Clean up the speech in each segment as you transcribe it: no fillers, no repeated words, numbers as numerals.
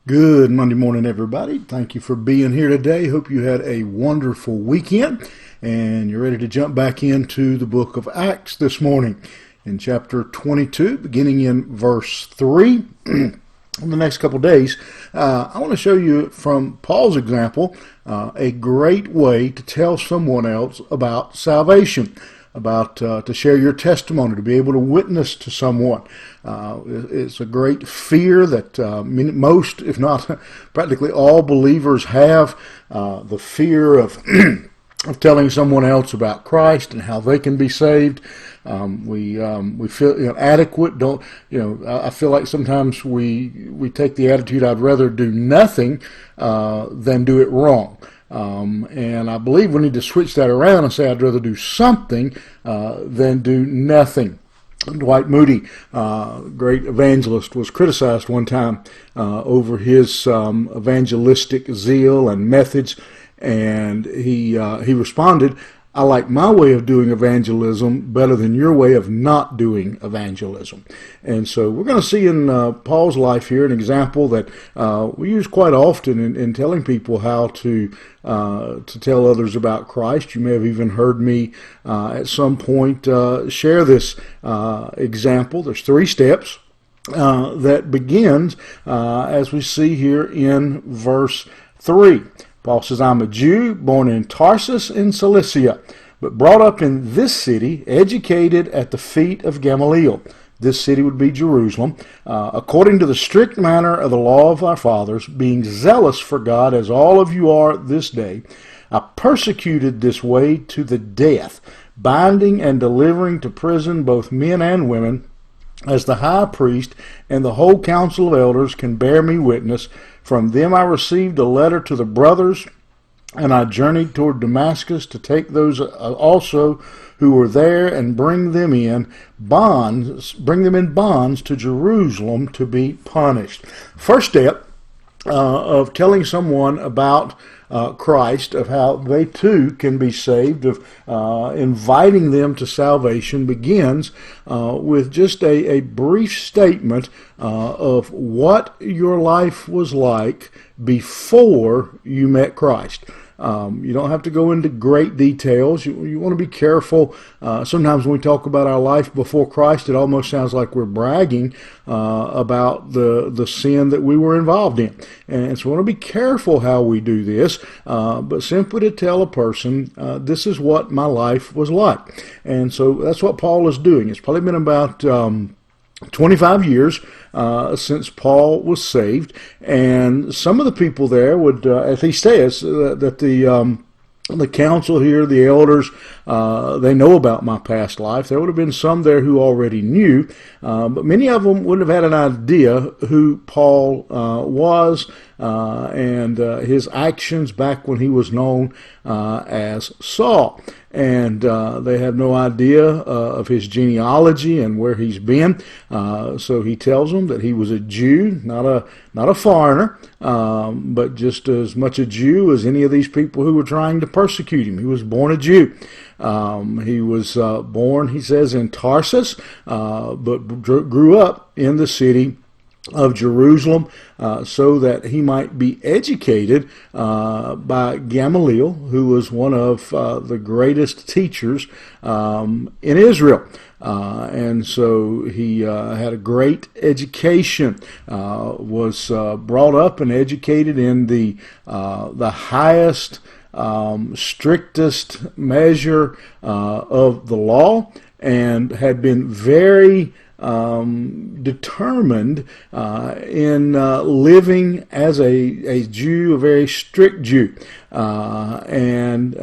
Good Monday morning, everybody. Thank you for being here today. Hope you had a wonderful weekend and you're ready to jump back into the book of Acts this morning in chapter 22, beginning in verse 3. In the next couple of days, I want to show you from Paul's example a great way to tell someone else about salvation, about to share your testimony, to be able to witness to someone. It's a great fear that most, if not practically all believers have, the fear of of telling someone else about Christ and how they can be saved. We feel adequate. Don't I feel like sometimes we take the attitude, I'd rather do nothing than do it wrong. And I believe we need to switch that around and say I'd rather do something than do nothing. Dwight Moody, great evangelist, was criticized one time over his evangelistic zeal and methods, and he responded, "I like my way of doing evangelism better than your way of not doing evangelism." And so we're going to see in Paul's life here an example that we use quite often in telling people how to tell others about Christ. You may have even heard me at some point share this example. There's 3 steps that begins as we see here in verse 3. Paul says, "I'm a Jew, born in Tarsus in Cilicia, but brought up in this city, educated at the feet of Gamaliel." This city would be Jerusalem. "According to the strict manner of the law of our fathers, being zealous for God as all of you are this day, I persecuted this way to the death, binding and delivering to prison both men and women, as the high priest and the whole council of elders can bear me witness. From them I received a letter to the brothers, and I journeyed toward Damascus to take those also who were there and bring them in bonds to Jerusalem to be punished." First step of telling someone about Christ, of how they too can be saved, of inviting them to salvation, begins with just a brief statement of what your life was like before you met Christ. You don't have to go into great details. You want to be careful. Sometimes when we talk about our life before Christ, it almost sounds like we're bragging about the sin that we were involved in. And so we want to be careful how we do this, but simply to tell a person, this is what my life was like. And so that's what Paul is doing. It's probably been about 25 years since Paul was saved, and some of the people there would, as he says, that the council here, the elders, they know about my past life. There would have been some there who already knew, but many of them wouldn't have had an idea who Paul was and his actions back when he was known as Saul. And they have no idea of his genealogy and where he's been. So he tells them that he was a Jew, not a foreigner, but just as much a Jew as any of these people who were trying to persecute him. He was born a Jew. He was born, he says, in Tarsus, but grew up in the city of Jerusalem, so that he might be educated by Gamaliel, who was one of the greatest teachers in Israel. And so he had a great education, was brought up and educated in the highest, strictest measure of the law, and had been very determined in living as a Jew, a very strict Jew. And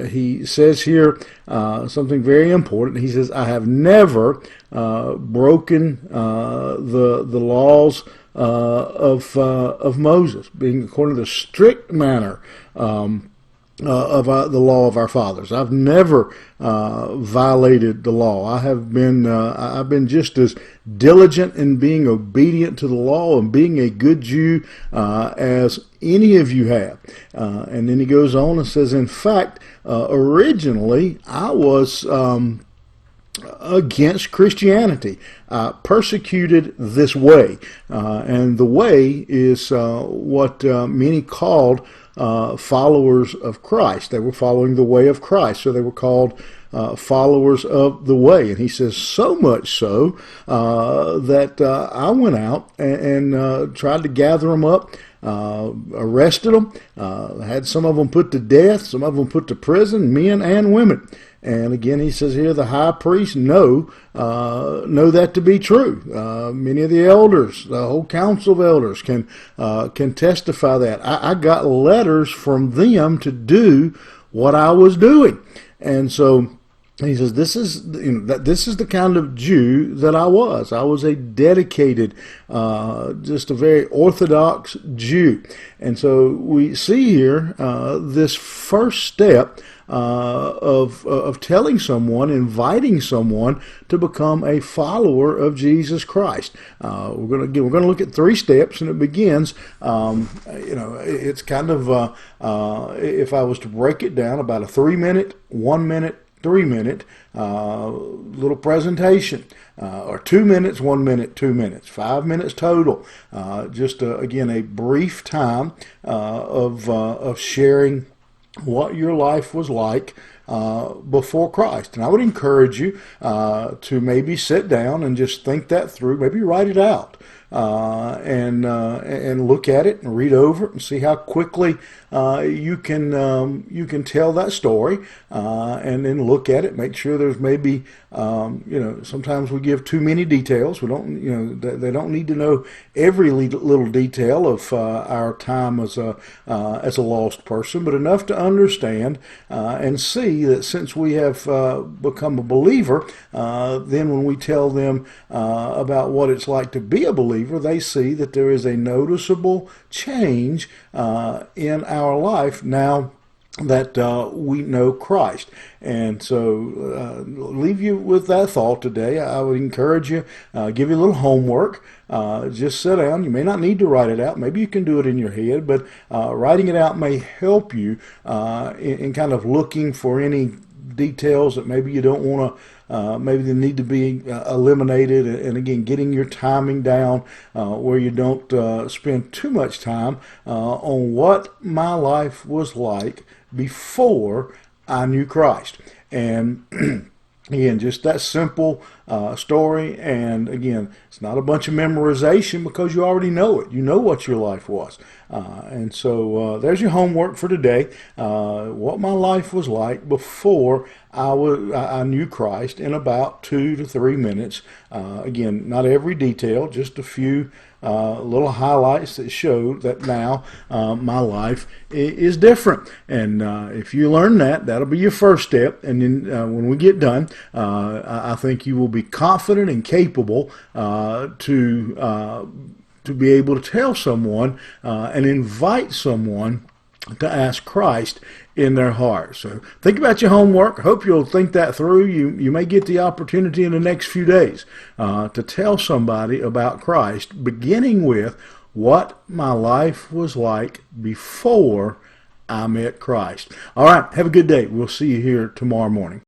he says here something very important. He says, "I have never broken the laws of Moses," being according to the strict manner of the law of our fathers. I've never violated the law. I've been just as diligent in being obedient to the law and being a good Jew as any of you have. And then he goes on and says, in fact, originally I was against Christianity, persecuted this way. And the way is what many called followers of Christ. They were following the way of Christ, so they were called followers of the way. And he says, so much so that I went out and tried to gather them up, arrested them, had some of them put to death, some of them put to prison, men and women. And again, he says here, the high priests know that to be true. Many of the elders, the whole council of elders, can testify that. I got letters from them to do what I was doing, and so he says, this is the kind of Jew that I was. I was a dedicated, just a very orthodox Jew. And so we see here this first step of telling someone, inviting someone to become a follower of Jesus Christ. We're going to look at three steps, and it begins. It's kind of if I was to break it down, about a 3-minute, 1 minute, 3-minute little presentation, or 2 minutes, 1 minute, 2 minutes, 5 minutes total. Just again, a brief time of sharing what your life was like before Christ. And I would encourage you to maybe sit down and just think that through. Maybe write it out. And look at it and read over it and see how quickly you can tell that story, and then look at it. Make sure there's maybe sometimes we give too many details. We don't they don't need to know every little detail of our time as a lost person, but enough to understand and see that since we have become a believer, then when we tell them about what it's like to be a believer, they see that there is a noticeable change in our life now that we know Christ. And so leave you with that thought today. I would encourage you, give you a little homework. Just sit down. You may not need to write it out. Maybe you can do it in your head, but writing it out may help you in kind of looking for any details that maybe you don't want to, maybe they need to be eliminated, and again, getting your timing down where you don't spend too much time on what my life was like before I knew Christ. And again, just that simple story. And again, it's not a bunch of memorization because you already know it. You know what your life was. And so there's your homework for today. What my life was like before I knew Christ in about 2 to 3 minutes. Again, not every detail, just a few little highlights that show that now my life is different. And if you learn that, that'll be your first step. And then when we get done, I think you will be confident and capable to be able to tell someone and invite someone to ask Christ in their heart. So think about your homework. I hope you'll think that through. You may get the opportunity in the next few days to tell somebody about Christ, beginning with what my life was like before I met Christ. All right, have a good day. We'll see you here tomorrow morning.